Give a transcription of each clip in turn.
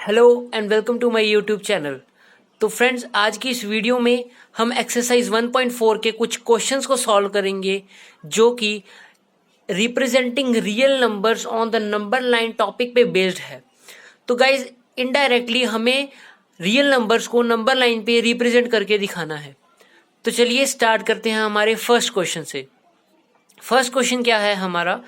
Hello and welcome to my YouTube channel. तो friends, आज की इस वीडियो में हम एक्सरसाइज 1.4 के कुछ क्वेश्चंस को सॉल्व करेंगे जो कि representing real numbers on the number line topic पे बेस्ड है। तो गाइज, इनडायरेक्टली हमें रियल नंबर्स को नंबर लाइन पे रिप्रेजेंट करके दिखाना है। तो चलिए स्टार्ट करते हैं हमारे फर्स्ट क्वेश्चन से। फर्स्ट क्वेश्चन क्या है हमारा?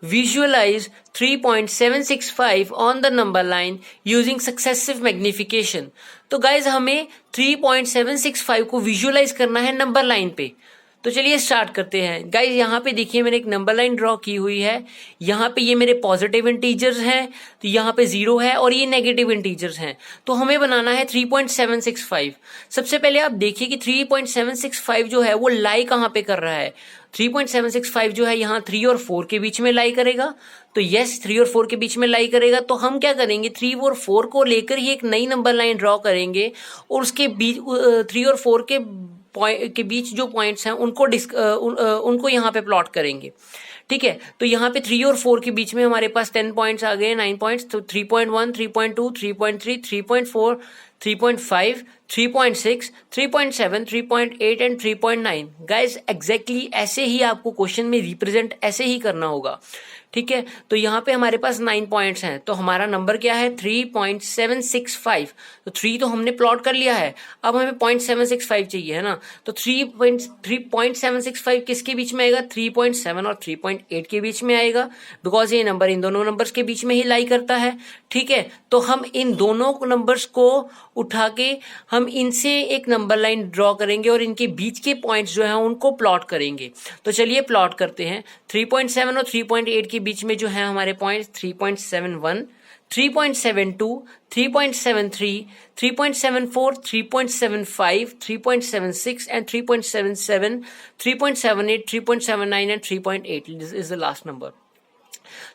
Visualize 3.765 on the number line using successive magnification। तो गाइज हमें 3.765 को विजुअलाइज करना है नंबर लाइन पे। तो चलिए स्टार्ट करते हैं। गाइज यहाँ पे देखिए मैंने एक नंबर लाइन ड्रॉ की हुई है। यहाँ पे ये मेरे पॉजिटिव इंटीजर्स हैं, तो यहाँ पे 0 है और ये नेगेटिव इंटीजर्स हैं। तो हमें बनाना है 3.765। सबसे पहले आप देखिए कि 3.765 जो है वो लाई कहाँ पे कर रहा है। 3.765 जो है यहाँ 3 और 4 के बीच में लाई करेगा। तो यस, 3 और 4 के बीच में लाई करेगा। तो हम क्या करेंगे, 3 और 4 को लेकर ही एक नई नंबर लाइन ड्रॉ करेंगे और उसके बीच 3 और 4 के बीच जो पॉइंट्स हैं उनको यहाँ पे प्लॉट करेंगे। ठीक है, तो यहाँ पे 3 और 4 के बीच में हमारे पास 10 पॉइंट्स आ गए, 9 पॉइंट्स। तो 3.1, 3.2, 3.3, 3.4, 3.5, 3.6, 3.7, 3.8 एंड 3.9। गाइज एग्जैक्टली ऐसे ही आपको क्वेश्चन में रिप्रेजेंट ऐसे ही करना होगा। ठीक है, तो यहाँ पे हमारे पास 9 पॉइंट्स हैं, तो हमारा नंबर क्या है 3.765। तो 3 तो हमने प्लॉट कर लिया है, अब हमें 0.765 चाहिए है ना। तो 3.765 किसके बीच में आएगा? 3.7 और 3.8 के बीच में आएगा, बिकॉज ये नंबर इन दोनों नंबर्स के बीच में ही लाई करता है। ठीक है, तो हम इन दोनों नंबर्स को उठा के हम इनसे एक नंबर लाइन ड्रॉ करेंगे और इनके बीच के पॉइंट्स जो हैं उनको प्लॉट करेंगे। तो चलिए प्लॉट करते हैं। 3.7 और 3.8 के बीच में जो है हमारे points 3.71, 3.72, 3.73, 3.74, 3.75, 3.76 and 3.77, 3.78, 3.79 and 3.8। This is the last number.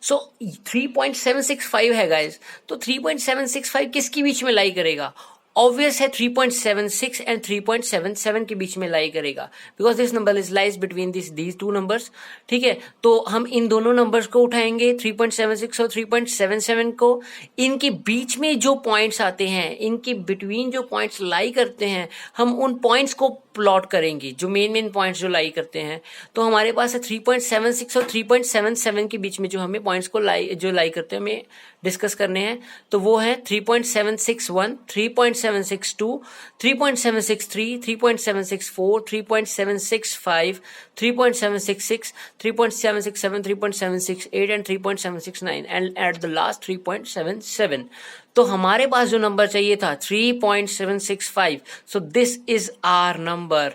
So 3.765 है गाइज। तो 3.765 किसके बीच में लाई करेगा? ऑब्वियस है 3.76 एंड 3.77 के बीच में लाई करेगा, because this number is lies between these two numbers. ठीक है, तो हम इन दोनों नंबर्स को उठाएंगे, 3.76 और 3.77 को। इनके बीच में जो पॉइंट्स आते हैं, इनके बिटवीन जो पॉइंट्स लाई करते हैं, हम उन पॉइंट्स को प्लॉट करेंगे, जो मेन पॉइंट्स जो लाई करते हैं। तो हमारे पास है 3.76 और 3.77 के बीच में जो हमें पॉइंट्स को लाई करते हैं, हमें डिस्कस करने हैं। तो वो है 3.761, 3.762, 3.763, 3.764, 3.765, 3.766, 3.767, 3.768 and 3.769 and at the last 3.77। तो हमारे पास जो नंबर चाहिए था 3.765। So this is our number.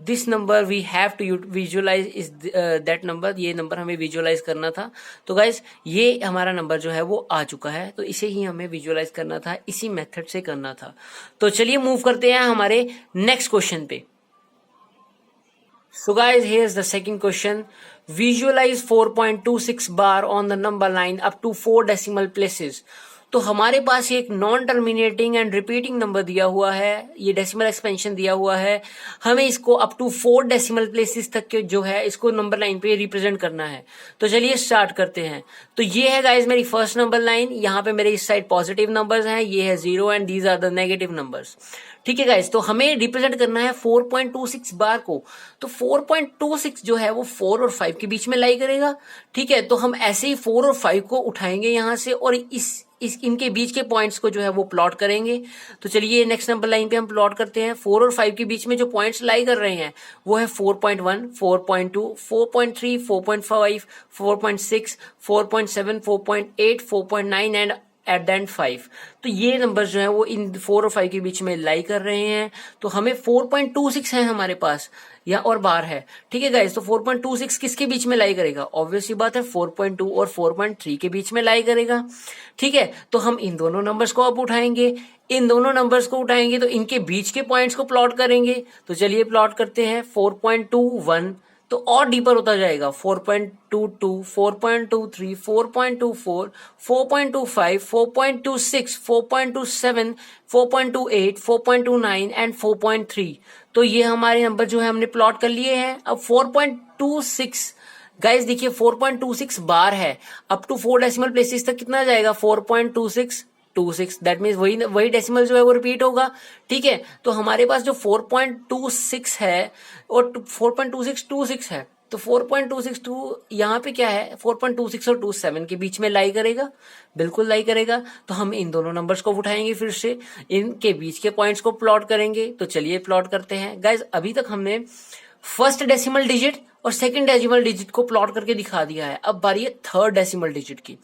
This number we have to visualise is that number. ये नंबर हमें विजुअलाइज करना था। तो गाइज ये हमारा नंबर जो है वो आ चुका है, तो इसे ही हमें विजुअलाइज करना था, इसी मेथड से करना था। तो चलिए मूव करते हैं हमारे नेक्स्ट क्वेश्चन पे। So guys, here's the second question. Visualize 4.26 bar on the number line up to 4 decimal places. तो हमारे पास एक non terminating and repeating number दिया हुआ है, ये डेसिमल एक्सपेंशन दिया हुआ है। हमें इसको अप टू 4 डेसिमल प्लेसेस तक के जो है इसको नंबर लाइन पे रिप्रेजेंट करना है। तो चलिए स्टार्ट करते हैं। तो ये है गाइज मेरी फर्स्ट नंबर लाइन। यहाँ पे मेरे इस साइड पॉजिटिव नंबर्स हैं, ये है 0 and these are the negative numbers. ठीक है गाइज, तो हमें रिप्रेजेंट करना है 4.26 बार को। तो 4.26 जो है वो 4 और 5 के बीच में लाई करेगा। ठीक है, तो हम ऐसे ही 4 और 5 को उठाएंगे यहाँ से और इनके बीच के पॉइंट्स को जो है वो प्लॉट करेंगे। तो चलिए नेक्स्ट नंबर लाइन पे हम प्लॉट करते हैं। 4 और 5 के बीच में जो पॉइंट्स लाई कर रहे हैं वो है 4.1, 4.2, 4.3, 4.5, 4.6, 4.7, 4.8, 4.9 एंड एट द एंड 5। तो ये नंबर जो है वो इन 4 और 5 के बीच में लाई कर रहे हैं। तो हमें 4.26 है हमारे पास, या और बार है। ठीक है गाइस, तो 4.26 किसके बीच में लाई करेगा? ऑब्वियस ही बात है 4.2 और 4.3 के बीच में लाई करेगा। ठीक है, तो हम इन दोनों नंबर्स को अब उठाएंगे। इन दोनों नंबर्स को उठाएंगे तो इनके बीच के पॉइंट्स को प्लॉट करेंगे। तो चलिए प्लॉट करते हैं। 4.21 तो और डीपर होता जाएगा। 4.22, 4.23, 4.24, 4.25, 4.26, 4.27, 4.28, 4.29 एंड 4.3। तो ये हमारे नंबर जो है हमने प्लॉट कर लिए हैं। अब 4.26 गाइस देखिए 4.26 बार है, अप टू 4 डेसिमल प्लेसेस तक कितना जाएगा? 4.26 4.26, दैट मीन्स वही डेसिमल जो है वो रिपीट होगा। ठीक है, तो हमारे पास जो 4.26 है और 4.2626 है, तो 4.262 यहाँ पे क्या है, 4.26 और 27 के बीच में लाई करेगा, बिल्कुल लाई करेगा। तो हम इन दोनों नंबर्स को उठाएंगे, फिर से इनके बीच के पॉइंट्स को प्लॉट करेंगे। तो चलिए प्लॉट करते हैं गाइज। अभी तक हमने फर्स्ट डेसिमल डिजिट और सेकंड डेसिमल डिजिट को प्लॉट करके दिखा दिया है। अब बारी है थर्ड डेसिमल डिजिट की।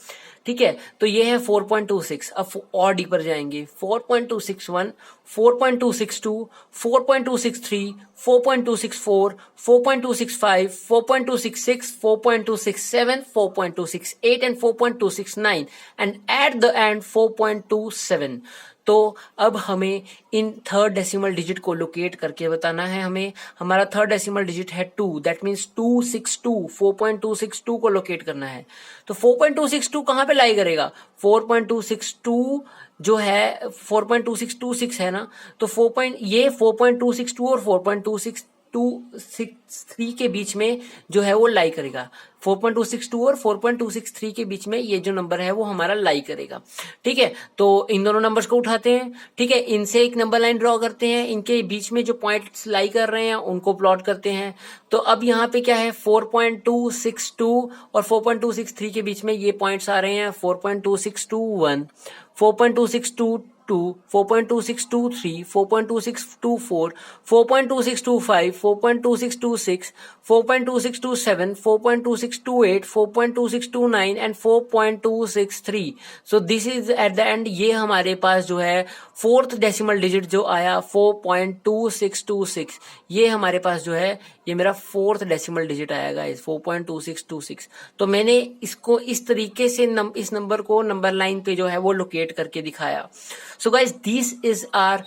ठीक है, तो ये है 4.26। अब और डीपर जाएंगे, 4.261, 4.262, 4.263, 4.264, 4.265, 4.266, 4.267, 4.268 and 4.269 and at the end 4.27। तो अब हमें इन थर्ड डेसिमल डिजिट को लोकेट करके बताना है हमें। हमारा थर्ड डेसिमल डिजिट है 2, दैट मीन्स 262, 4.262 को लोकेट करना है। तो 4.262 कहाँ पे लाई करेगा, 4.262 जो है 4.2626 है ना, तो 4.262 और 4.263 के बीच में जो है वो लाई करेगा। 4.262 और 4.263 के बीच में ये जो नंबर है वो हमारा लाई करेगा। ठीक है, तो इन दोनों नंबर्स को उठाते हैं। ठीक है, इनसे एक नंबर लाइन ड्रॉ करते हैं, इनके बीच में जो पॉइंट्स लाई कर रहे हैं उनको प्लॉट करते हैं। तो अब यहाँ पे क्या है, 4.262 और 4.263 के बीच में ये पॉइंट्स आ रहे हैं, 4.2621, 4.2622, 4.2623, 4.2624, 4.2625, 4.2626, 4.2627, 4.2628, 4.2629 and 4.263। So this is at the end, ये हमारे पास जो है फोर्थ डेसिमल डिजिट जो आया 4.2626, ये हमारे पास जो है ये मेरा फोर्थ डेसिमल डिजिट आएगा, इस 4.2626। तो मैंने इसको इस तरीके से इस नंबर को नंबर लाइन पे जो है वो लोकेट करके दिखाया। So guys this is our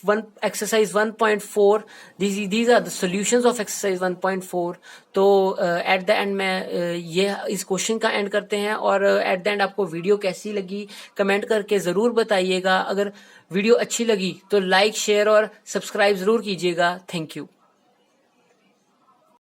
one exercise 1.4, these are the solutions of exercise 1.4। तो एट द एंड मैं ये इस क्वेश्चन का एंड करते हैं। और एट द एंड आपको वीडियो कैसी लगी कमेंट करके जरूर बताइएगा। अगर वीडियो अच्छी लगी तो लाइक शेयर और सब्सक्राइब जरूर कीजिएगा। Thank you.